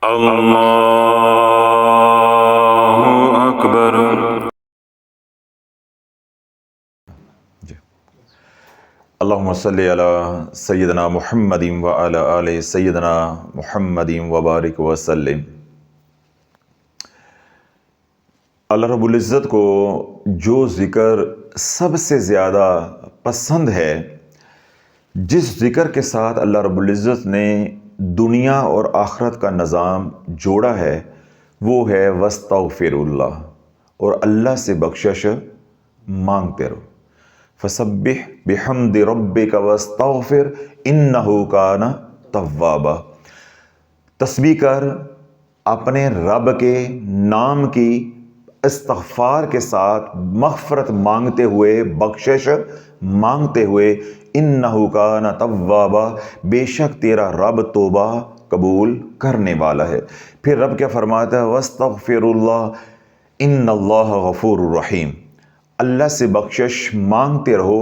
اللہ اکبر۔ جی اللہم صلی علی سیدنا محمد وعلی آل سیدنا محمد وبارک وسلم۔ اللہ رب العزت کو جو ذکر سب سے زیادہ پسند ہے، جس ذکر کے ساتھ اللہ رب العزت نے دنیا اور آخرت کا نظام جوڑا ہے، وہ ہے واستغفر اللہ، اور اللہ سے بخشش مانگتے رہو۔ فسبح بحمد ربک واستغفر انہ کان توابا۔ تسبیح کر، اپنے رب کے نام کی استغفار کے ساتھ مغفرت مانگتے ہوئے، بخشش مانگتے ہوئے، انہ کان توابا، بے شک تیرا رب توبہ قبول کرنے والا ہے۔ پھر رب کیا فرماتا ہے؟ واستغفر اللہ ان اللہ غفور الرحیم۔ اللہ سے بخشش مانگتے رہو،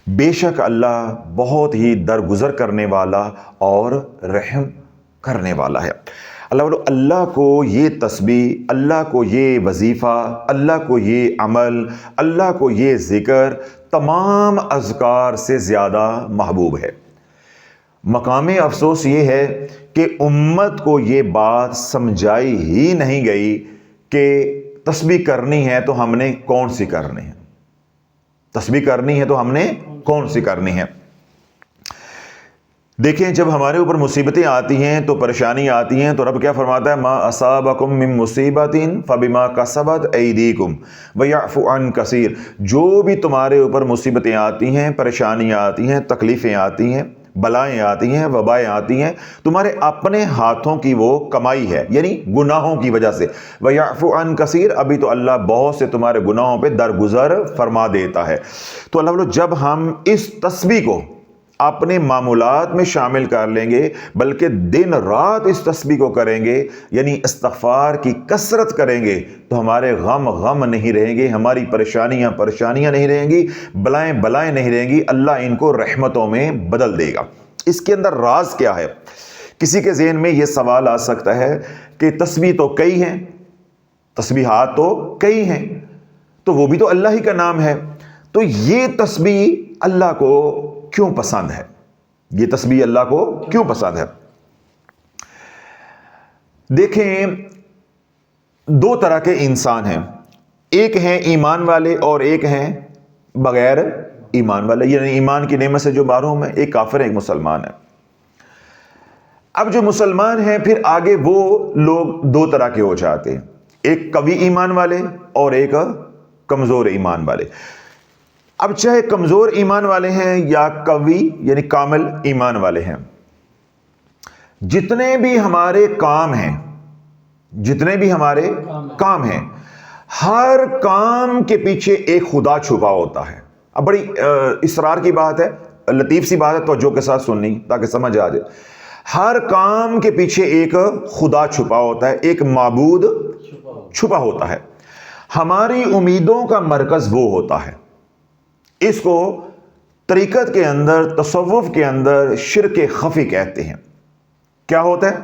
بے شک اللہ بہت ہی درگزر کرنے والا اور رحم کرنے والا ہے۔ اللہ کو یہ تسبیح، اللہ کو یہ وظیفہ، اللہ کو یہ عمل، اللہ کو یہ ذکر تمام اذکار سے زیادہ محبوب ہے۔ مقام افسوس یہ ہے کہ امت کو یہ بات سمجھائی ہی نہیں گئی کہ تسبیح کرنی ہے تو ہم نے کون سی کرنی ہے، تسبیح کرنی ہے تو ہم نے کون سی کرنی ہے۔ دیکھیں، جب ہمارے اوپر مصیبتیں آتی ہیں تو پریشانی آتی ہیں تو رب کیا فرماتا ہے؟ ما اصابکم من مصیبت فبما کسبت ایدیکم ویعفو عن کثیر۔ جو بھی تمہارے اوپر مصیبتیں آتی ہیں، پریشانیاں آتی ہیں، تکلیفیں آتی ہیں، بلائیں آتی ہیں، وبائیں آتی ہیں، تمہارے اپنے ہاتھوں کی وہ کمائی ہے، یعنی گناہوں کی وجہ سے۔ وَيَعْفُ عَنْ كَثِيرٍ، ابھی تو اللہ بہت سے تمہارے گناہوں پہ درگزر فرما دیتا ہے۔ تو اللہ بولو، جب ہم اس تسبیح کو اپنے معمولات میں شامل کر لیں گے، بلکہ دن رات اس تسبیح کو کریں گے، یعنی استغفار کی کثرت کریں گے، تو ہمارے غم نہیں رہیں گے، ہماری پریشانیاں نہیں رہیں گی، بلائیں نہیں رہیں گی، اللہ ان کو رحمتوں میں بدل دے گا۔ اس کے اندر راز کیا ہے؟ کسی کے ذہن میں یہ سوال آ سکتا ہے کہ تسبیح تو کئی ہیں، تسبیحات تو کئی ہیں، تو وہ بھی تو اللہ ہی کا نام ہے، تو یہ تسبیح اللہ کو کیوں پسند ہے؟ یہ تسبیح اللہ کو کیوں پسند ہے؟ دیکھیں، دو طرح کے انسان ہیں، ایک ہیں ایمان والے اور ایک ہیں بغیر ایمان والے، یعنی ایمان کی نعمت سے جو محروم ہے، ایک کافر ہے، ایک مسلمان ہے۔ اب جو مسلمان ہیں، پھر آگے وہ لوگ دو طرح کے ہو جاتے ہیں، ایک قوی ایمان والے اور ایک کمزور ایمان والے۔ اب چاہے کمزور ایمان والے ہیں یا قوی یعنی کامل ایمان والے ہیں، جتنے بھی ہمارے کام ہیں، ہر کام کے پیچھے ایک خدا چھپا ہوتا ہے۔ اب بڑی اسرار کی بات ہے، لطیف سی بات ہے، توجہ کے ساتھ سننی تاکہ سمجھ آ جائے۔ ہر کام کے پیچھے ایک خدا چھپا ہوتا ہے، ایک معبود چھپا ہوتا ہے۔ ہماری امیدوں کا مرکز وہ ہوتا ہے۔ اس کو طریقت کے اندر، تصوف کے اندر شرک خفی کہتے ہیں۔ کیا ہوتا ہے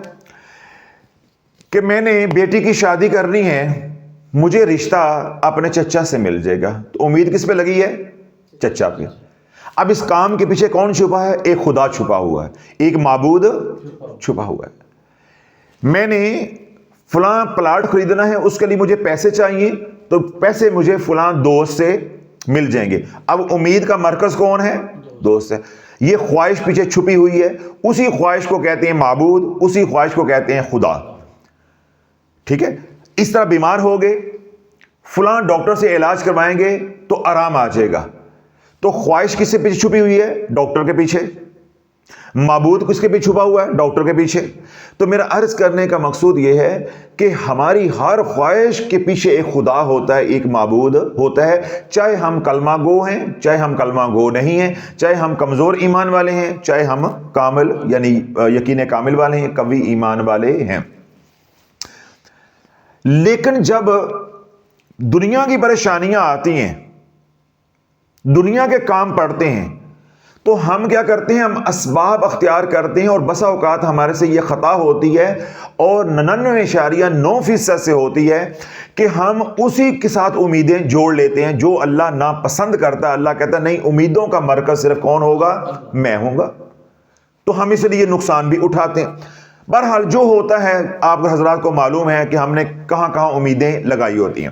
کہ میں نے بیٹی کی شادی کرنی ہے، مجھے رشتہ اپنے چچا سے مل جائے گا، تو امید کس پہ لگی ہے؟ چچا پہ۔ اب اس کام کے پیچھے کون چھپا ہے؟ ایک خدا چھپا ہوا ہے، ایک معبود چھپا ہوا ہے۔ میں نے فلاں پلاٹ خریدنا ہے، اس کے لیے مجھے پیسے چاہیے، تو پیسے مجھے فلاں دوست سے مل جائیں گے۔ اب امید کا مرکز کون ہے؟ دوست ہے۔ یہ خواہش پیچھے چھپی ہوئی ہے، اسی خواہش کو کہتے ہیں معبود، اسی خواہش کو کہتے ہیں خدا۔ ٹھیک ہے؟ اس طرح بیمار ہو گئے، فلاں ڈاکٹر سے علاج کروائیں گے تو آرام آ جائے گا، تو خواہش کس کے پیچھے چھپی ہوئی ہے؟ ڈاکٹر کے پیچھے۔ معبود کس کے پیچھے چھپا ہوا ہے؟ ڈاکٹر کے پیچھے۔ تو میرا عرض کرنے کا مقصود یہ ہے کہ ہماری ہر خواہش کے پیچھے ایک خدا ہوتا ہے، ایک معبود ہوتا ہے، چاہے ہم کلمہ گو ہیں، چاہے ہم کلمہ گو نہیں ہیں، چاہے ہم کمزور ایمان والے ہیں، چاہے ہم کامل یعنی یقین کامل والے ہیں، قوی ایمان والے ہیں۔ لیکن جب دنیا کی پریشانیاں آتی ہیں، دنیا کے کام پڑتے ہیں، تو ہم کیا کرتے ہیں؟ ہم اسباب اختیار کرتے ہیں، اور بسا اوقات ہمارے سے یہ خطا ہوتی ہے، اور 99.9% سے ہوتی ہے کہ ہم اسی کے ساتھ امیدیں جوڑ لیتے ہیں جو اللہ ناپسند کرتا ہے۔ اللہ کہتا ہے نہیں، امیدوں کا مرکز صرف کون ہوگا؟ میں ہوں گا۔ تو ہم اس لیے نقصان بھی اٹھاتے ہیں۔ بہرحال جو ہوتا ہے آپ حضرات کو معلوم ہے کہ ہم نے کہاں کہاں امیدیں لگائی ہوتی ہیں،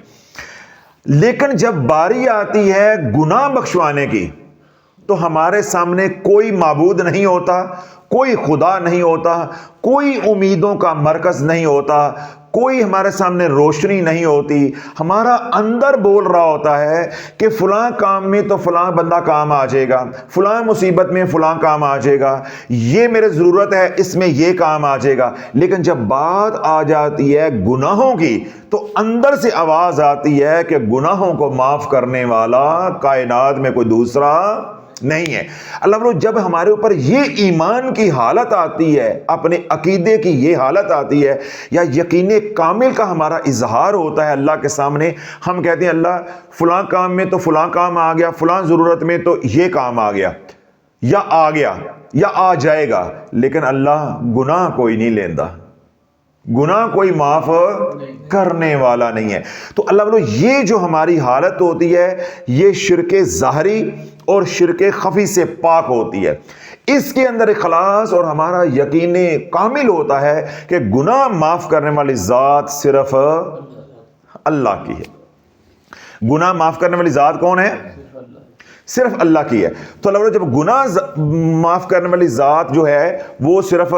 لیکن جب باری آتی ہے گناہ بخشوانے کی تو ہمارے سامنے کوئی معبود نہیں ہوتا، کوئی خدا نہیں ہوتا، کوئی امیدوں کا مرکز نہیں ہوتا، کوئی ہمارے سامنے روشنی نہیں ہوتی۔ ہمارا اندر بول رہا ہوتا ہے کہ فلاں کام میں تو فلاں بندہ کام آ جائے گا، فلاں مصیبت میں فلاں کام آ جائے گا، یہ میرے ضرورت ہے اس میں یہ کام آ جائے گا۔ لیکن جب بات آ جاتی ہے گناہوں کی تو اندر سے آواز آتی ہے کہ گناہوں کو معاف کرنے والا کائنات میں کوئی دوسرا نہیں ہے۔ اللہ بولو جب ہمارے اوپر یہ ایمان کی حالت آتی ہے، اپنے عقیدے کی یہ حالت آتی ہے، یا یقین کامل کا ہمارا اظہار ہوتا ہے اللہ کے سامنے، ہم کہتے ہیں اللہ فلاں کام میں تو فلاں کام آ گیا، فلاں ضرورت میں تو یہ کام آ گیا یا آ جائے گا، لیکن اللہ گناہ کوئی نہیں لیندہ، گناہ کوئی معاف کرنے والا نہیں ہے۔ تو اللہ بولو یہ جو ہماری حالت ہوتی ہے یہ شرک ظاہری اور شرک خفی سے پاک ہوتی ہے۔ اس کے اندر اخلاص اور ہمارا یقین کامل ہوتا ہے کہ گناہ معاف کرنے والی ذات صرف اللہ کی ہے۔ گناہ معاف کرنے والی ذات کون ہے؟ صرف اللہ کی ہے۔ تو اللہ جب گناہ معاف کرنے والی ذات جو ہے وہ صرف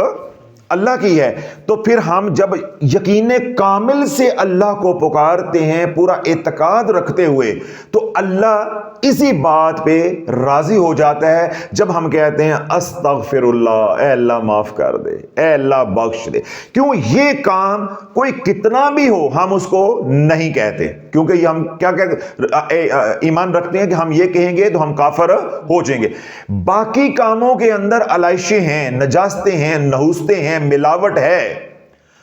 اللہ کی ہے، تو پھر ہم جب یقین کامل سے اللہ کو پکارتے ہیں پورا اعتقاد رکھتے ہوئے، تو اللہ اسی بات پہ راضی ہو جاتا ہے جب ہم کہتے ہیں استغفر اللہ، اے اللہ معاف کر دے، اے اللہ بخش دے۔ کیوں؟ یہ کام کوئی کتنا بھی ہو ہم اس کو نہیں کہتے، کیونکہ یہ ہم کیا ایمان رکھتے ہیں کہ ہم یہ کہیں گے تو ہم کافر ہو جائیں گے۔ باقی کاموں کے اندر علائشیں ہیں، نجاستیں ہیں، نحوستیں ہیں، ملاوٹ ہے،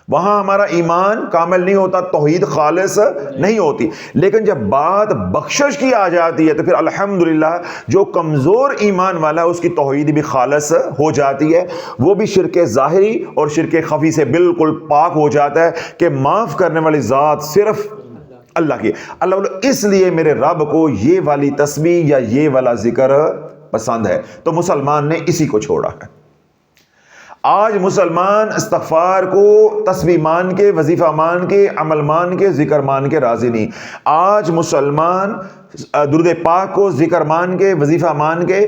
وہاں ہمارا ایمان کامل نہیں ہوتا، توحید خالص نہیں ہوتی۔ لیکن جب بات بخشش کی آ جاتی ہے تو پھر الحمدللہ جو کمزور ایمان والا ہے اس کی توحید بھی خالص ہو جاتی ہے، وہ بھی شرک ظاہری اور شرک خفی سے بالکل پاک ہو جاتا ہے کہ معاف کرنے والی ذات صرف اللہ کی۔ اللہ بولو اس لیے میرے رب کو یہ والی تسبیح یا یہ والا ذکر پسند ہے، تو مسلمان نے اسی کو چھوڑا ہے۔ آج مسلمان استغفار کو تسبیح مان کے، وظیفہ مان کے، عمل مان کے، ذکر مان کے راضی نہیں۔ آج مسلمان درود پاک کو ذکر مان کے، وظیفہ مان کے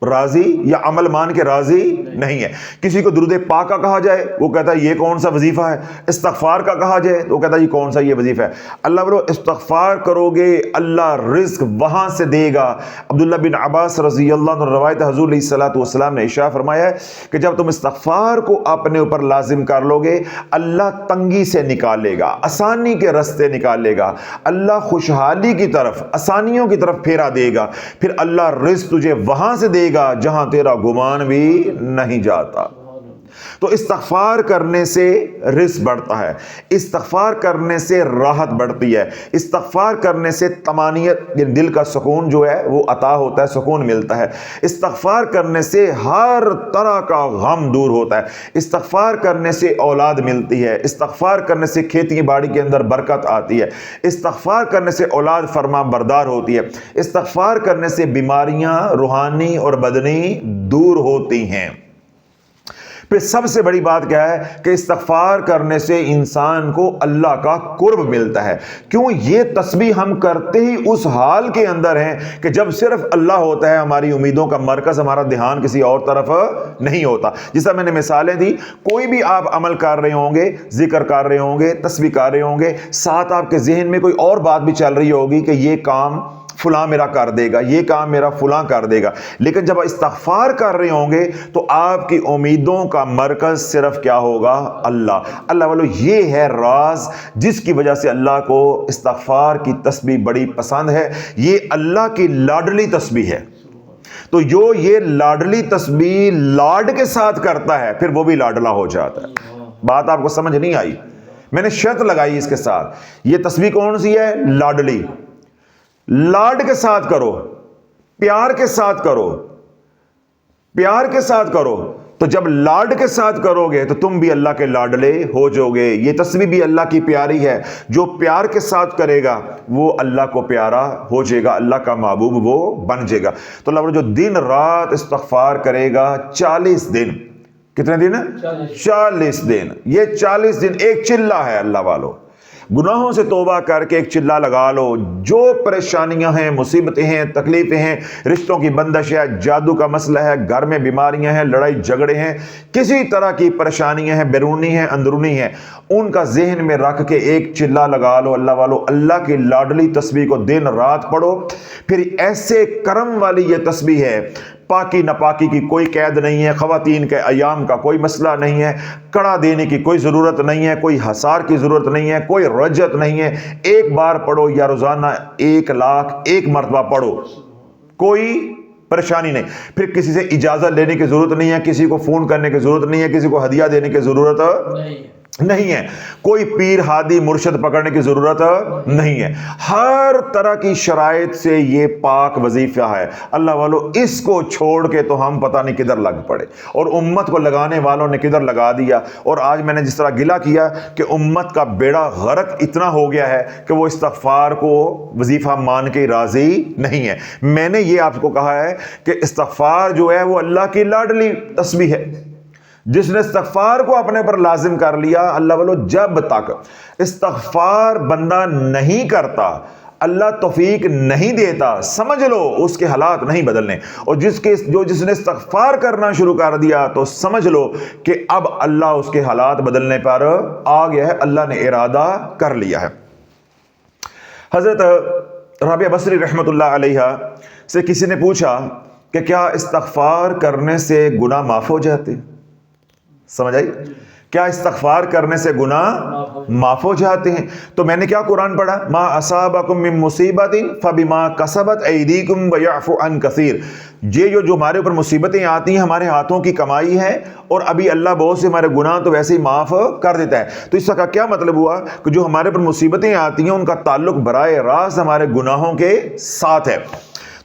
راضی یا عمل مان کے راضی نہیں ہے۔ کسی کو درود پاک کا کہا جائے وہ کہتا ہے یہ کون سا وظیفہ ہے، استغفار کا کہا جائے تو وہ کہتا ہے یہ کون سا یہ وظیفہ ہے۔ اللہ بولو استغفار کرو گے اللہ رزق وہاں سے دے گا۔ عبداللہ بن عباس رضی اللہ عنہ روایت حضور علیہ الصلوۃ والسلام نے ارشاد فرمایا ہے کہ جب تم استغفار کو اپنے اوپر لازم کر لو گے اللہ تنگی سے نکالے گا، آسانی کے راستے نکالے گا، اللہ خوشحالی کی طرف، آسانیوں کی طرف پھیرا دے گا، پھر اللہ رزق تجھے وہاں سے دے گا جہاں تیرا گمان بھی نہیں جاتا۔ تو استغفار کرنے سے رزق بڑھتا ہے، استغفار کرنے سے راحت بڑھتی ہے، استغفار کرنے سے طمانینت دل کا سکون جو ہے وہ عطا ہوتا ہے، سکون ملتا ہے، استغفار کرنے سے ہر طرح کا غم دور ہوتا ہے، استغفار کرنے سے اولاد ملتی ہے، استغفار کرنے سے کھیتی باڑی کے اندر برکت آتی ہے، استغفار کرنے سے اولاد فرما بردار ہوتی ہے، استغفار کرنے سے بیماریاں روحانی اور بدنی دور ہوتی ہیں۔ پھر سب سے بڑی بات کیا ہے کہ استغفار کرنے سے انسان کو اللہ کا قرب ملتا ہے۔ کیوں؟ یہ تسبیح ہم کرتے ہی اس حال کے اندر ہیں کہ جب صرف اللہ ہوتا ہے، ہماری امیدوں کا مرکز، ہمارا دھیان کسی اور طرف نہیں ہوتا۔ جیسا میں نے مثالیں دی، کوئی بھی آپ عمل کر رہے ہوں گے، ذکر کر رہے ہوں گے، تسبیح کر رہے ہوں گے، ساتھ آپ کے ذہن میں کوئی اور بات بھی چل رہی ہوگی کہ یہ کام فلاں میرا کر دے گا، یہ کام میرا فلاں کر دے گا۔ لیکن جب استغفار کر رہے ہوں گے تو آپ کی امیدوں کا مرکز صرف کیا ہوگا؟ اللہ۔ اللہ والو یہ ہے راز جس کی وجہ سے اللہ کو استغفار کی تسبیح بڑی پسند ہے۔ یہ اللہ کی لاڈلی تسبیح ہے۔ تو جو یہ لاڈلی تسبیح لاڈ کے ساتھ کرتا ہے پھر وہ بھی لاڈلا ہو جاتا ہے۔ بات آپ کو سمجھ نہیں آئی؟ میں نے شرط لگائی اس کے ساتھ، یہ تسبیح کون سی ہے؟ لاڈلی۔ لاڈ کے ساتھ کرو، پیار کے ساتھ کرو، پیار کے ساتھ کرو، تو جب لاڈ کے ساتھ کرو گے تو تم بھی اللہ کے لاڈلے ہو جاؤ گے۔ یہ تسبیح بھی اللہ کی پیاری ہے، جو پیار کے ساتھ کرے گا وہ اللہ کو پیارا ہو جائے گا، اللہ کا محبوب وہ بن جائے گا۔ تو اللہ جو دن رات استغفار کرے گا 40 دن، کتنے دن؟ 40 دن۔ یہ 40 دن ایک چلہ ہے اللہ والو۔ گناہوں سے توبہ کر کے ایک چلہ لگا لو، جو پریشانیاں ہیں، مصیبتیں ہیں، تکلیفیں ہیں، رشتوں کی بندش ہے، جادو کا مسئلہ ہے، گھر میں بیماریاں ہیں، لڑائی جھگڑے ہیں، کسی طرح کی پریشانیاں ہیں، بیرونی ہیں، اندرونی ہیں، ان کا ذہن میں رکھ کے ایک چلہ لگا لو اللہ والو۔ اللہ کی لاڈلی تسبیح کو دن رات پڑھو۔ پھر ایسے کرم والی یہ تسبیح ہے، پاکی ناپاکی کی کوئی قید نہیں ہے، خواتین کے ایام کا کوئی مسئلہ نہیں ہے، کڑا دینے کی کوئی ضرورت نہیں ہے، کوئی حصار کی ضرورت نہیں ہے، کوئی رجت نہیں ہے۔ ایک بار پڑھو یا روزانہ 1,00,001 مرتبہ پڑھو، کوئی پریشانی نہیں۔ پھر کسی سے اجازت لینے کی ضرورت نہیں ہے، کسی کو فون کرنے کی ضرورت نہیں ہے، کسی کو ہدیہ دینے کی ضرورت نہیں ہے، کوئی پیر ہادی مرشد پکڑنے کی ضرورت نہیں ہے۔ ہر طرح کی شرائط سے یہ پاک وظیفہ ہے اللہ والو۔ اس کو چھوڑ کے تو ہم پتہ نہیں کدھر لگ پڑے، اور امت کو لگانے والوں نے کدھر لگا دیا۔ اور آج میں نے جس طرح گلہ کیا کہ امت کا بیڑا غرق اتنا ہو گیا ہے کہ وہ استغفار کو وظیفہ مان کے راضی نہیں ہے۔ میں نے یہ آپ کو کہا ہے کہ استغفار جو ہے وہ اللہ کی لاڈلی تسبیح ہے۔ جس نے استغفار کو اپنے پر لازم کر لیا اللہ والو، جب تک استغفار بندہ نہیں کرتا، اللہ توفیق نہیں دیتا، سمجھ لو اس کے حالات نہیں بدلنے۔ اور جس نے استغفار کرنا شروع کر دیا تو سمجھ لو کہ اب اللہ اس کے حالات بدلنے پر آ گیا ہے، اللہ نے ارادہ کر لیا ہے۔ حضرت رابعہ بصری رحمۃ اللہ علیہ سے کسی نے پوچھا کہ کیا استغفار کرنے سے گناہ معاف ہو جاتے؟ سمجھ آئی؟ کیا استغفار کرنے سے گناہ معاف ہو جاتے ہیں؟ تو میں نے کیا قرآن پڑھا؟ ما اصابکم من مصیبت فبما کسبت ایدیکم ویعفو عن کثیر۔ یہ جو ہمارے اوپر مصیبتیں آتی ہیں ہمارے ہاتھوں کی کمائی ہے، اور ابھی اللہ بہت سے ہمارے گناہ تو ویسے ہی معاف کر دیتا ہے۔ تو اس کا کیا مطلب ہوا کہ جو ہمارے اوپر مصیبتیں آتی ہیں ان کا تعلق براہ راست ہمارے گناہوں کے ساتھ ہے۔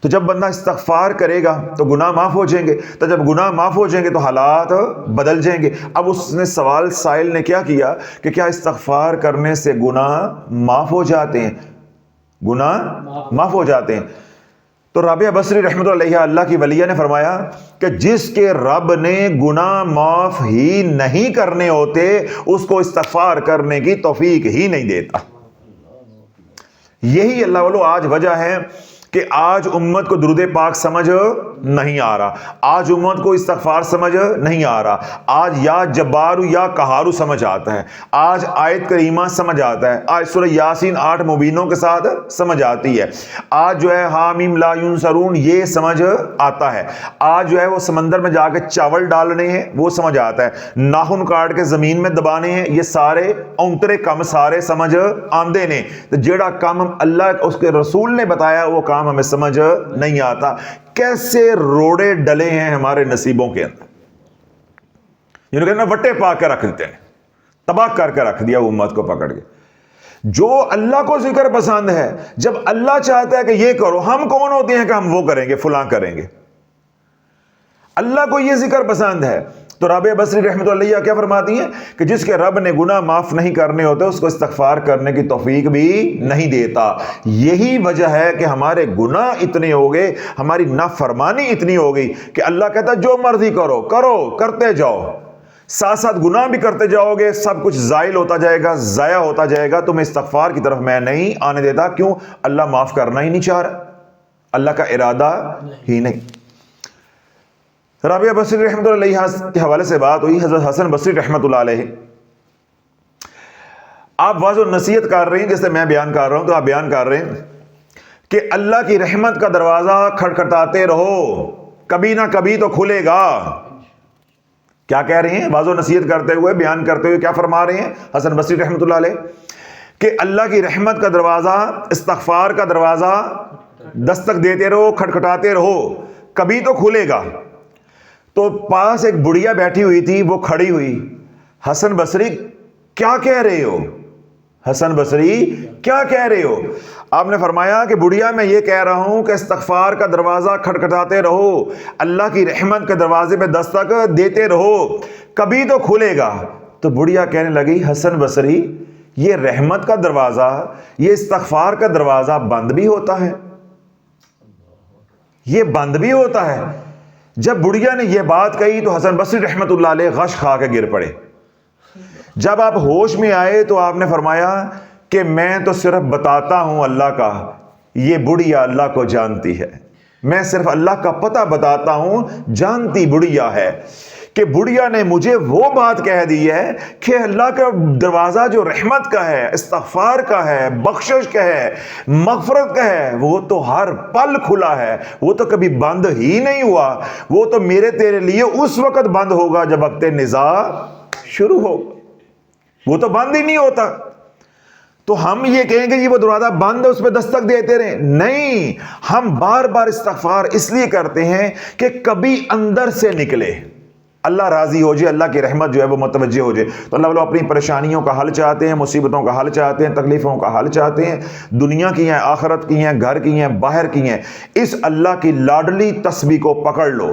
تو جب بندہ استغفار کرے گا تو گناہ معاف ہو جائیں گے، تو جب گناہ معاف ہو جائیں گے تو حالات بدل جائیں گے۔ اب اس نے سوال سائل نے کیا کیا کہ کیا استغفار کرنے سے گناہ معاف ہو جاتے ہیں؟ گناہ معاف ہو جاتے ہیں؟ تو رابعہ بصری رحمۃ اللہ علیہ، اللہ کی ولیہ نے فرمایا کہ جس کے رب نے گناہ معاف ہی نہیں کرنے ہوتے اس کو استغفار کرنے کی توفیق ہی نہیں دیتا۔ یہی اللہ والو آج وجہ ہے کہ آج امت کو درود پاک سمجھ نہیں آ رہا، آج امت کو استغفار سمجھ نہیں آ رہا، آج یا جبارو یا قہارو سمجھ آتا ہے، آج آیت کریمہ سمجھ آتا ہے، آج سورہ یاسین 8 مبینوں کے ساتھ سمجھ آتی ہے، آج جو ہے حامیم لا ینصرون یہ سمجھ آتا ہے، آج جو ہے وہ سمندر میں جا کے چاول ڈالنے ہیں وہ سمجھ آتا ہے، ناخن کاٹ کے زمین میں دبانے ہیں، یہ سارے اونترے کم سارے سمجھ آندے نے۔ تو جیڑا کام اللہ اس کے رسول نے بتایا وہ کام ہمیں سمجھ نہیں آتا۔ کیسے روڑے ڈلے ہیں ہمارے نصیبوں کے اندر، یہ کہنا وٹے پا کے رکھ دیتے ہیں، تباہ کر کے رکھ دیا امت کو پکڑ کے۔ جو اللہ کو ذکر پسند ہے، جب اللہ چاہتا ہے کہ یہ کرو، ہم کون ہوتے ہیں کہ ہم وہ کریں گے، فلاں کریں گے؟ اللہ کو یہ ذکر پسند ہے۔ تو رابعہ بصری رحمۃ اللہ علیہ کیا فرماتی ہیں کہ جس کے رب نے گناہ معاف نہیں کرنے ہوتے اس کو استغفار کرنے کی توفیق بھی نہیں دیتا۔ یہی وجہ ہے کہ ہمارے گناہ اتنے ہو گئے، ہماری نافرمانی اتنی ہو گئی کہ اللہ کہتا ہے جو مرضی کرو کرو، کرتے جاؤ، ساتھ ساتھ گناہ بھی کرتے جاؤ گے، سب کچھ زائل ہوتا جائے گا، ضائع ہوتا جائے گا، تمہیں استغفار کی طرف میں نہیں آنے دیتا۔ کیوں؟ اللہ معاف کرنا ہی نہیں چاہ رہا، اللہ کا ارادہ ہی نہیں۔ رابعہ بصری رحمۃ اللہ علیہ کے حوالے سے بات ہوئی، حضرت حسن بصری رحمۃ اللہ علیہ آپ واضح نصیحت کر رہے ہیں، جیسے میں بیان کر رہا ہوں تو آپ بیان کر رہے ہیں کہ اللہ کی رحمت کا دروازہ کھٹکھٹاتے رہو، کبھی نہ کبھی تو کھلے گا۔ کیا کہہ رہے ہیں؟ واضح نصیحت کرتے ہوئے، بیان کرتے ہوئے کیا فرما رہے ہیں حسن بصری رحمۃ اللہ علیہ کہ اللہ کی رحمت کا دروازہ، استغفار کا دروازہ دستک دیتے رہو، کھٹکھٹاتے رہو، کبھی تو کھلے گا۔ تو پاس ایک بڑھیا بیٹھی ہوئی تھی، وہ کھڑی ہوئی، حسن بصری کیا کہہ رہے ہو؟ حسن بصری کیا کہہ رہے ہو؟ آپ نے فرمایا کہ بڑھیا میں یہ کہہ رہا ہوں کہ استغفار کا دروازہ کھٹکھٹاتے رہو، اللہ کی رحمت کے دروازے پہ دستک دیتے رہو، کبھی تو کھلے گا۔ تو بڑھیا کہنے لگی حسن بصری یہ رحمت کا دروازہ، یہ استغفار کا دروازہ بند بھی ہوتا ہے، یہ بند بھی ہوتا ہے۔ جب بڑھیا نے یہ بات کہی تو حسن بصری رحمت اللہ علیہ غش کھا کے گر پڑے۔ جب آپ ہوش میں آئے تو آپ نے فرمایا کہ میں تو صرف بتاتا ہوں اللہ کا، یہ بڑھیا اللہ کو جانتی ہے، میں صرف اللہ کا پتہ بتاتا ہوں، جانتی بڑھیا ہے۔ کہ بڑھیا نے مجھے وہ بات کہہ دی ہے کہ اللہ کا دروازہ جو رحمت کا ہے، استغفار کا ہے، بخشش کا ہے، مغفرت کا ہے، وہ تو ہر پل کھلا ہے، وہ تو کبھی بند ہی نہیں ہوا، وہ تو میرے تیرے لیے اس وقت بند ہوگا جب وقت نزاع شروع ہو، وہ تو بند ہی نہیں ہوتا۔ تو ہم یہ کہیں گے یہ وہ دروازہ بند ہے اس پہ دستک دیتے رہیں؟ نہیں، ہم بار بار استغفار اس لیے کرتے ہیں کہ کبھی اندر سے نکلے، اللہ راضی ہو جائے، اللہ کی رحمت جو ہے وہ متوجہ ہو جائے۔ تو اللہ اپنی پریشانیوں کا حل چاہتے ہیں، مصیبتوں کا حل چاہتے ہیں، تکلیفوں کا حل چاہتے ہیں، دنیا کی ہیں، آخرت کی ہیں، گھر کی ہیں، باہر کی ہیں۔ اس اللہ کی لاڈلی تسبیح کو پکڑ لو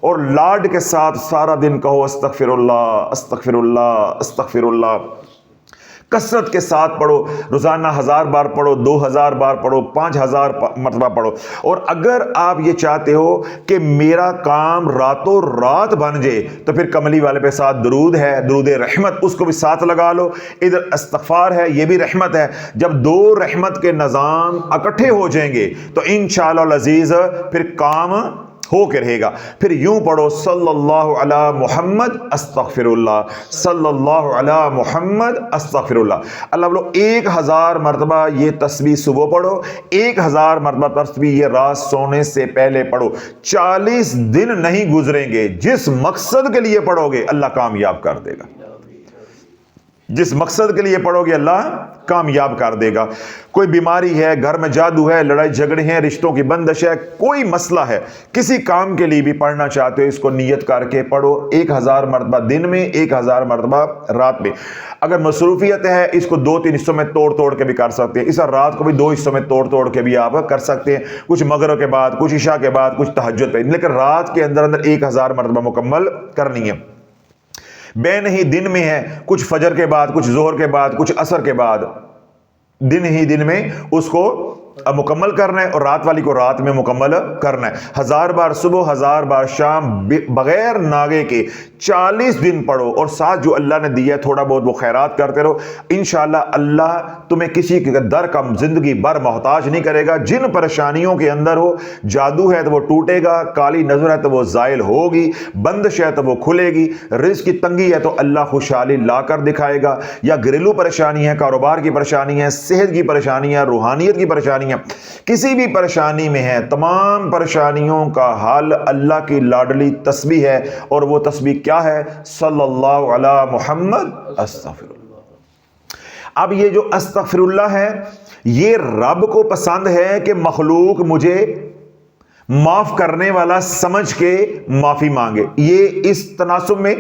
اور لاڈ کے ساتھ سارا دن کہو استغفر اللہ استغفر اللہ استغفر اللہ، کثرت کے ساتھ پڑھو، روزانہ 1000 بار پڑھو، 2000 بار پڑھو، 5000 مرتبہ پڑھو۔ اور اگر آپ یہ چاہتے ہو کہ میرا کام راتوں رات بن جائے تو پھر کملی والے پہ ساتھ درود ہے، درود رحمت، اس کو بھی ساتھ لگا لو۔ ادھر استغفار ہے، یہ بھی رحمت ہے۔ جب دو رحمت کے نظام اکٹھے ہو جائیں گے تو انشاءاللہ العزیز پھر کام ہو کے رہے گا۔ پھر یوں پڑھو صلی اللہ علی محمد استغفر اللہ، صلی اللہ علی محمد استغفر اللہ۔ اللہ بولو 1000 مرتبہ یہ تسبیح صبح پڑھو، 1000 مرتبہ تسبیح یہ رات سونے سے پہلے پڑھو۔ 40 دن نہیں گزریں گے، جس مقصد کے لیے پڑھو گے اللہ کامیاب کر دے گا، جس مقصد کے لیے پڑھو گے اللہ کامیاب کر دے گا۔ کوئی بیماری ہے، گھر میں جادو ہے، لڑائی جھگڑے ہیں، رشتوں کی بندش ہے، کوئی مسئلہ ہے، کسی کام کے لیے بھی پڑھنا چاہتے ہو، اس کو نیت کر کے پڑھو 1000 مرتبہ دن میں، 1000 مرتبہ رات میں۔ اگر مصروفیت ہے اس کو 2-3 حصوں میں توڑ کے بھی کر سکتے ہیں، اس رات کو بھی 2 حصوں میں توڑ کے بھی آپ کر سکتے ہیں، کچھ مغرب کے بعد، کچھ عشاء کے بعد، کچھ تہجد پہ، لیکن رات کے اندر 1000 مرتبہ مکمل کرنی ہے۔ بے نہیں دن میں ہے، کچھ فجر کے بعد، کچھ ظہر کے بعد، کچھ عصر کے بعد، دن ہی دن میں اس کو مکمل کرنا ہے، اور رات والی کو رات میں مکمل کرنا ہے۔ 1000 بار صبح، 1000 بار شام، بغیر ناگے کے 40 دن پڑھو، اور ساتھ جو اللہ نے دیا ہے تھوڑا بہت وہ خیرات کرتے رہو۔ انشاءاللہ اللہ تمہیں کسی کے در کا زندگی بھر محتاج نہیں کرے گا۔ جن پریشانیوں کے اندر ہو، جادو ہے تو وہ ٹوٹے گا، کالی نظر ہے تو وہ زائل ہوگی، بندش ہے تو وہ کھلے گی، رزق کی تنگی ہے تو اللہ خوشحالی لا کر دکھائے گا، یا گھریلو پریشانی ہے، کاروبار کی پریشانی ہے، صحت کی پریشانی ہے، روحانیت کی پریشانی، کسی بھی پریشانی میں ہے، تمام پریشانیوں کا حل اللہ کی لاڈلی تسبیح ہے، اور وہ تسبیح کیا ہے؟ صلی اللہ علی محمد استغفر اللہ۔ اب یہ جو استغفر اللہ ہے یہ رب کو پسند ہے کہ مخلوق مجھے معاف کرنے والا سمجھ کے معافی مانگے، یہ اس تناسب میں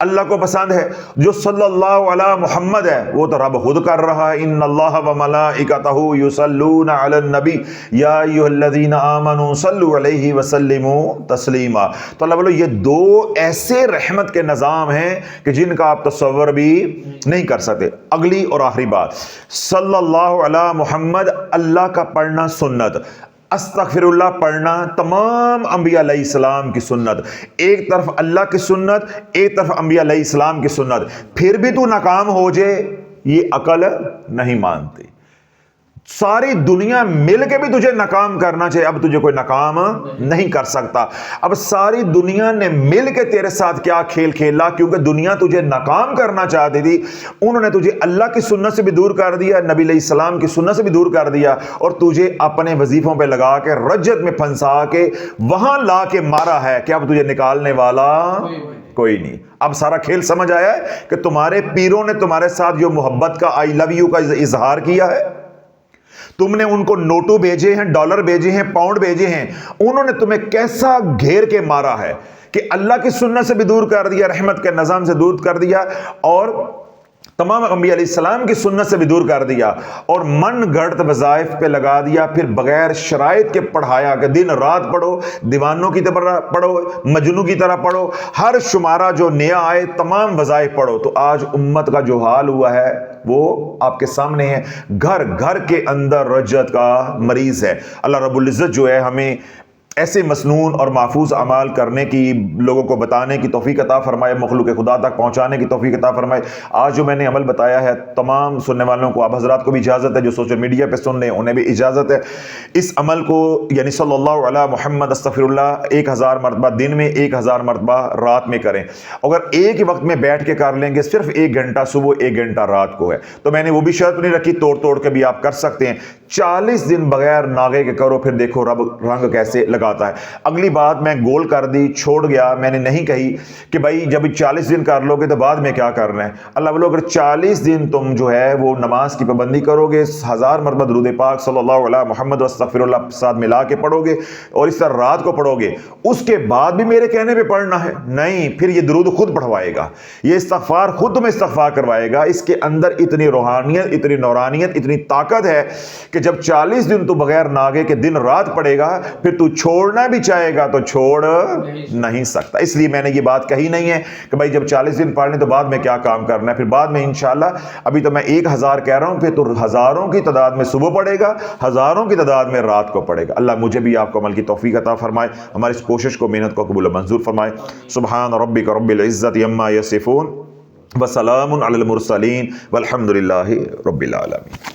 اللہ کو پسند ہے۔ جو صلی اللہ علی محمد ہے وہ تو رب خود کر رہا ہے، ان اللہ و ملائکتہ یصلون علی النبی یا ایھا الذین آمنوا صلوا علیہ وسلموا تسلیما۔ تو اللہ بولو یہ 2 ایسے رحمت کے نظام ہیں کہ جن کا آپ تصور بھی نہیں کر سکتے۔ اگلی اور آخری بات، صلی اللہ علی محمد اللہ کا پڑھنا سنت، استغفر اللہ پڑھنا تمام انبیاء علیہ السلام کی سنت، ایک طرف اللہ کی سنت، ایک طرف انبیاء علیہ السلام کی سنت۔ پھر بھی تو ناکام ہو جائے یہ عقل نہیں مانتی، ساری دنیا مل کے بھی تجھے ناکام کرنا چاہیے، اب تجھے کوئی ناکام نہیں کر سکتا۔ اب ساری دنیا نے مل کے تیرے ساتھ کیا کھیل کھیلا، کیونکہ دنیا تجھے ناکام کرنا چاہتی تھی، انہوں نے تجھے اللہ کی سنت سے بھی دور کر دیا، نبی علیہ السلام کی سنت سے بھی دور کر دیا، اور تجھے اپنے وظیفوں پہ لگا کے رجت میں پھنسا کے وہاں لا کے مارا ہے کہ اب تجھے نکالنے والا کوئی نہیں۔ اب سارا کھیل سمجھ آیا ہے کہ تمہارے پیروں نے تمہارے ساتھ جو محبت کا آئی لو یو کا اظہار کیا ہے، تم نے ان کو نوٹو بھیجے ہیں، ڈالر بھیجے ہیں، پاؤنڈ بھیجے ہیں، انہوں نے تمہیں کیسا گھیر کے مارا ہے کہ اللہ کی سنت سے بھی دور کر دیا، رحمت کے نظام سے دور کر دیا، اور تمام انبیاء علیہ السلام کی سنت سے بھی دور کر دیا اور من گھڑت وظائف پہ لگا دیا، پھر بغیر شرائط کے پڑھایا کہ دن رات پڑھو، دیوانوں کی طرح پڑھو، مجنوں کی طرح پڑھو، ہر شمارہ جو نیا آئے تمام وظائف پڑھو۔ تو آج امت کا جو حال ہوا ہے وہ آپ کے سامنے ہے، گھر گھر کے اندر رجعت کا مریض ہے۔ اللہ رب العزت جو ہے ہمیں ایسے مسنون اور محفوظ اعمال کرنے کی، لوگوں کو بتانے کی توفیق عطا فرمائے، مخلوق خدا تک پہنچانے کی توفیق عطا فرمائے۔ آج جو میں نے عمل بتایا ہے، تمام سننے والوں کو، آپ حضرات کو بھی اجازت ہے، جو سوشل میڈیا پہ سن رہے ہیں انہیں بھی اجازت ہے، اس عمل کو یعنی صلی اللہ علیہ محمد استغفر اللہ 1000 مرتبہ دن میں، 1000 مرتبہ رات میں کریں۔ اگر ایک ہی وقت میں بیٹھ کے کر لیں گے، صرف 1 گھنٹہ صبح 1 گھنٹہ رات کو ہے، تو میں نے وہ بھی شرط نہیں رکھی، توڑ کے بھی آپ کر سکتے ہیں۔ 40 دن بغیر ناغے کے کرو، پھر دیکھو رب رنگ کیسے لگاتا ہے۔ اگلی بات میں گول کر دی، چھوڑ گیا، میں نے نہیں کہی کہ بھائی جب 40 دن کر لو گے تو بعد میں کیا کرنا ہے۔ اللہ بولو اگر 40 دن تم جو ہے وہ نماز کی پابندی کرو گے، 1000 مرتبہ درود پاک صلی اللہ علیہ محمد واستغفر اللہ ساتھ ملا کے پڑھو گے اور اس طرح رات کو پڑھو گے، اس کے بعد بھی میرے کہنے پہ پڑھنا ہے؟ نہیں، پھر یہ درود خود پڑھوائے گا، یہ استغفار خود تمہیں استغفار کروائے گا۔ اس کے اندر اتنی روحانیت، اتنی نورانیت، اتنی طاقت ہے کہ جب 40 دن تو بغیر ناغے کے دن رات پڑھے گا، پھر تو چھوڑنا بھی چاہے گا تو چھوڑ نہیں سکتا۔ اس لیے میں نے یہ بات کہی نہیں ہے کہ بھائی جب 40 دن پڑھ لیں تو بعد میں کیا کام کرنا ہے، پھر بعد میں انشاءاللہ، ابھی تو میں 1000 کہہ رہا ہوں، پھر تو ہزاروں کی تعداد میں صبح پڑھے گا، ہزاروں کی تعداد میں رات کو پڑھے گا۔ اللہ مجھے بھی آپ کو عمل کی توفیق عطا فرمائے، ہماری اس کوشش کو، محنت کو قبول و منظور فرمائے۔ سبحان ربک رب العزت عما یصفون وسلام علی المرسلین والحمد للہ رب العالمین۔